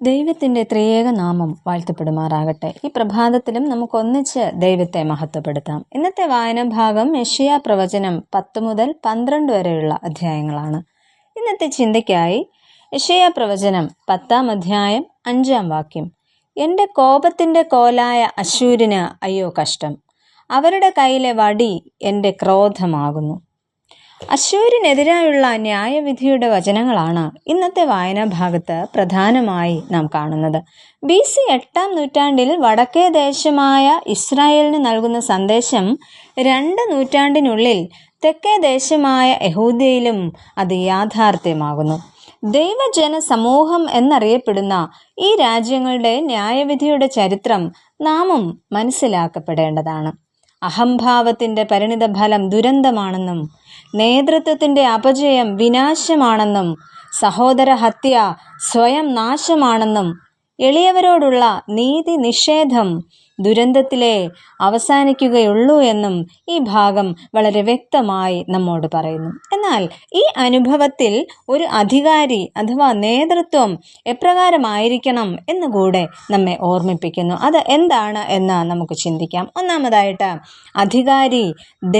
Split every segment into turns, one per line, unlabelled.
ദൈവത്തിൻ്റെ ത്രിയേക നാമം വാഴ്ത്തപ്പെടുമാറാകട്ടെ. ഈ പ്രഭാതത്തിലും നമുക്കൊന്നിച്ച് ദൈവത്തെ മഹത്വപ്പെടുത്താം. ഇന്നത്തെ വായനാ ഭാഗം യെശയ്യാ പ്രവചനം 10 മുതൽ 12 വരെയുള്ള അധ്യായങ്ങളാണ്. ഇന്നത്തെ ചിന്തയ്ക്കായി യെശയ്യാ പ്രവചനം 10-ാം അധ്യായം 5-ാം വാക്യം. എൻ്റെ കോപത്തിൻ്റെ കോലായ അശ്ശൂരിന് അയ്യോ കഷ്ടം, അവരുടെ കയ്യിലെ വടി എൻ്റെ ക്രോധമാകുന്നു. അശ്ശൂരിനെതിരായുള്ള ന്യായവിധിയുടെ വചനങ്ങളാണ് ഇന്നത്തെ വായനാ ഭാഗത്ത് പ്രധാനമായി നാം കാണുന്നത്. BC 8-ാം നൂറ്റാണ്ടിൽ വടക്കേ ദേശമായ ഇസ്രായേലിന് നൽകുന്ന സന്ദേശം 2 നൂറ്റാണ്ടിനുള്ളിൽ തെക്കേ ദേശമായ യഹൂദയിലും അത് യാഥാർത്ഥ്യമാകുന്നു. ദൈവജന സമൂഹം എന്നറിയപ്പെടുന്ന ഈ രാജ്യങ്ങളുടെ ന്യായവിധിയുടെ ചരിത്രം നാമും മനസ്സിലാക്കപ്പെടേണ്ടതാണ്. അഹംഭാവത്തിൻ്റെ പരിണിത ഫലം ദുരന്തമാണെന്നും നേതൃത്വത്തിൻ്റെ അപജയം വിനാശമാണെന്നും സഹോദര ഹത്യ സ്വയം നാശമാണെന്നും എളിയവരോടുള്ള നീതി നിഷേധം ദുരന്തത്തിലേ അവസാനിക്കുകയുള്ളൂ എന്നും ഈ ഭാഗം വളരെ വ്യക്തമായി നമ്മോട് പറയുന്നു. എന്നാൽ ഈ അനുഭവത്തിൽ ഒരു അധികാരി അഥവാ നേതൃത്വം എപ്രകാരമായിരിക്കണം എന്നുകൂടെ നമ്മെ ഓർമ്മിപ്പിക്കുന്നു. അത് എന്താണ് എന്ന് നമുക്ക് ചിന്തിക്കാം. ഒന്നാമതായിട്ട്, അധികാരി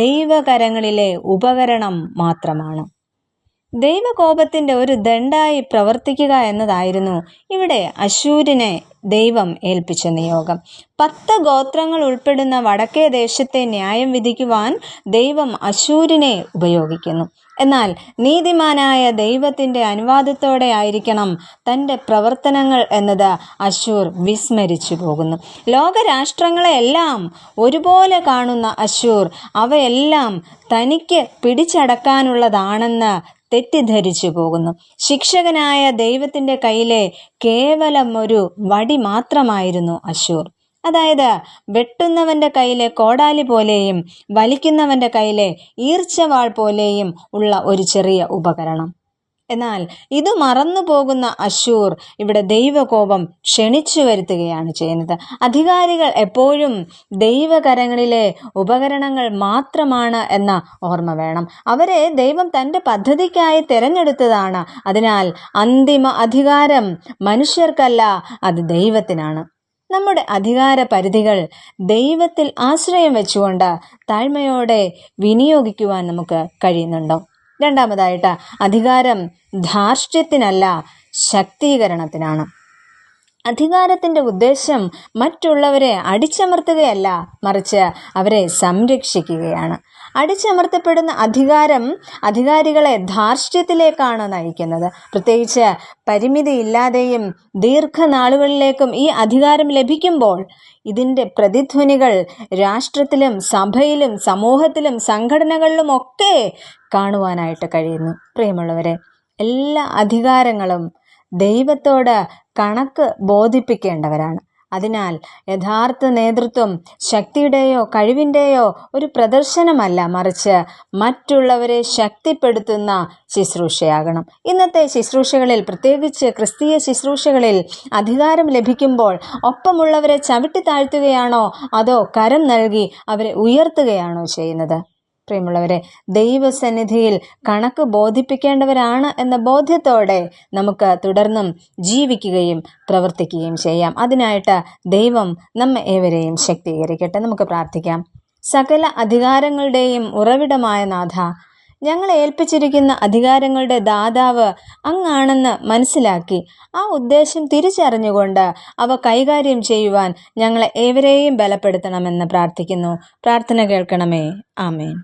ദൈവകരങ്ങളിലെ ഉപകരണം മാത്രമാണ്. ദൈവകോപത്തിൻ്റെ ഒരു ദണ്ഡായി പ്രവർത്തിക്കുക എന്നതായിരുന്നു ഇവിടെ അശ്ശൂരിനെ ദൈവം ഏൽപ്പിച്ച നിയോഗം. 10 ഗോത്രങ്ങൾ ഉൾപ്പെടുന്ന വടക്കേ ദേശത്തെ ന്യായം വിധിക്കുവാൻ ദൈവം അശ്ശൂരിനെ ഉപയോഗിക്കുന്നു. എന്നാൽ നീതിമാനായ ദൈവത്തിൻ്റെ അനുവാദത്തോടെ ആയിരിക്കണം തൻ്റെ പ്രവർത്തനങ്ങൾ എന്നത് അശ്ശൂർ വിസ്മരിച്ചു പോകുന്നു. ലോകരാഷ്ട്രങ്ങളെല്ലാം ഒരുപോലെ കാണുന്ന അശ്ശൂർ അവയെല്ലാം തനിക്ക് പിടിച്ചടക്കാനുള്ളതാണെന്ന് തെറ്റിദ്ധരിച്ചു പോകുന്നു. ശിക്ഷകനായ ദൈവത്തിൻ്റെ കയ്യിലെ കേവലം ഒരു വടി മാത്രമായിരുന്നു അശ്ശൂർ. അതായത് വെട്ടുന്നവൻ്റെ കയ്യിലെ കോടാലി പോലെയും വലിക്കുന്നവൻ്റെ കയ്യിലെ ഈർച്ചവാൾ പോലെയും ഉള്ള ഒരു ചെറിയ ഉപകരണം. എന്നാൽ ഇത് മറന്നു പോകുന്ന അശ്ശൂർ ഇവിടെ ദൈവകോപം ക്ഷണിച്ചു വരുത്തുകയാണ് ചെയ്യുന്നത്. അധികാരികൾ എപ്പോഴും ദൈവകരങ്ങളിലെ ഉപകരണങ്ങൾ മാത്രമാണ് എന്ന ഓർമ്മ വേണം. അവരെ ദൈവം തൻ്റെ പദ്ധതിക്കായി തിരഞ്ഞെടുത്തതാണ്. അതിനാൽ അന്തിമ അധികാരം മനുഷ്യർക്കല്ല, അത് ദൈവത്തിനാണ്. നമ്മുടെ അധികാര പരിധികൾ ദൈവത്തിൽ ആശ്രയം വെച്ചുകൊണ്ട് താഴ്മയോടെ വിനിയോഗിക്കുവാൻ നമുക്ക് കഴിയുന്നുണ്ടോ? രണ്ടാമതായിട്ട്, അധികാരം ധാർഷ്ട്യത്തിനല്ല, ശക്തീകരണത്തിനാണ്. അധികാരത്തിൻ്റെ ഉദ്ദേശം മറ്റുള്ളവരെ അടിച്ചമർത്തുകയല്ല, മറിച്ച് അവരെ സംരക്ഷിക്കുകയാണ്. അടിച്ചമർത്തപ്പെടുന്ന അധികാരികളെ ധാർഷ്ട്യത്തിലേക്കാണ് നയിക്കുന്നത്. പ്രത്യേകിച്ച് പരിമിതിയില്ലാതെയും ദീർഘനാളുകളിലേക്കും ഈ അധികാരം ലഭിക്കുമ്പോൾ ഇതിൻ്റെ പ്രതിധ്വനികൾ രാഷ്ട്രത്തിലും സഭയിലും സമൂഹത്തിലും സംഘടനകളിലുമൊക്കെ കാണുവാനായിട്ട് കഴിയുന്നു. പ്രിയമുള്ളവരെ, എല്ലാ അധികാരങ്ങളും ദൈവത്തോട് കണക്ക് ബോധിപ്പിക്കേണ്ടവരാണ്. അതിനാൽ യഥാർത്ഥ നേതൃത്വം ശക്തിയുടെയോ കഴിവിൻ്റെയോ ഒരു പ്രദർശനമല്ല, മറിച്ച് മറ്റുള്ളവരെ ശക്തിപ്പെടുത്തുന്ന ശുശ്രൂഷയാകണം. ഇന്നത്തെ ശുശ്രൂഷകളിൽ, പ്രത്യേകിച്ച് ക്രിസ്തീയ ശുശ്രൂഷകളിൽ അധികാരം ലഭിക്കുമ്പോൾ ഒപ്പമുള്ളവരെ ചവിട്ടി താഴ്ത്തുകയാണോ അതോ കരം നൽകി അവരെ ഉയർത്തുകയാണോ ചെയ്യുന്നത്? പ്രിയമുള്ളവരെ, ദൈവസന്നിധിയിൽ കണക്ക് ബോധിപ്പിക്കേണ്ടവരാണ് എന്ന ബോധ്യത്തോടെ നമുക്ക് തുടർന്നും ജീവിക്കുകയും പ്രവർത്തിക്കുകയും ചെയ്യാം. അതിനായിട്ട് ദൈവം നമ്മെ ഏവരെയും ശക്തീകരിക്കട്ടെ. നമുക്ക് പ്രാർത്ഥിക്കാം. സകല അധികാരങ്ങളുടെയും ഉറവിടമായ നാഥ, ഞങ്ങളെ ഏൽപ്പിച്ചിരിക്കുന്ന അധികാരങ്ങളുടെ ദാതാവ് അങ്ങാണെന്ന് മനസ്സിലാക്കി ആ ഉദ്ദേശം തിരിച്ചറിഞ്ഞുകൊണ്ട് അവ കൈകാര്യം ചെയ്യുവാൻ ഞങ്ങളെ ഏവരെയും ബലപ്പെടുത്തണമെന്ന് പ്രാർത്ഥിക്കുന്നു. പ്രാർത്ഥന കേൾക്കണമേ. ആമേൻ.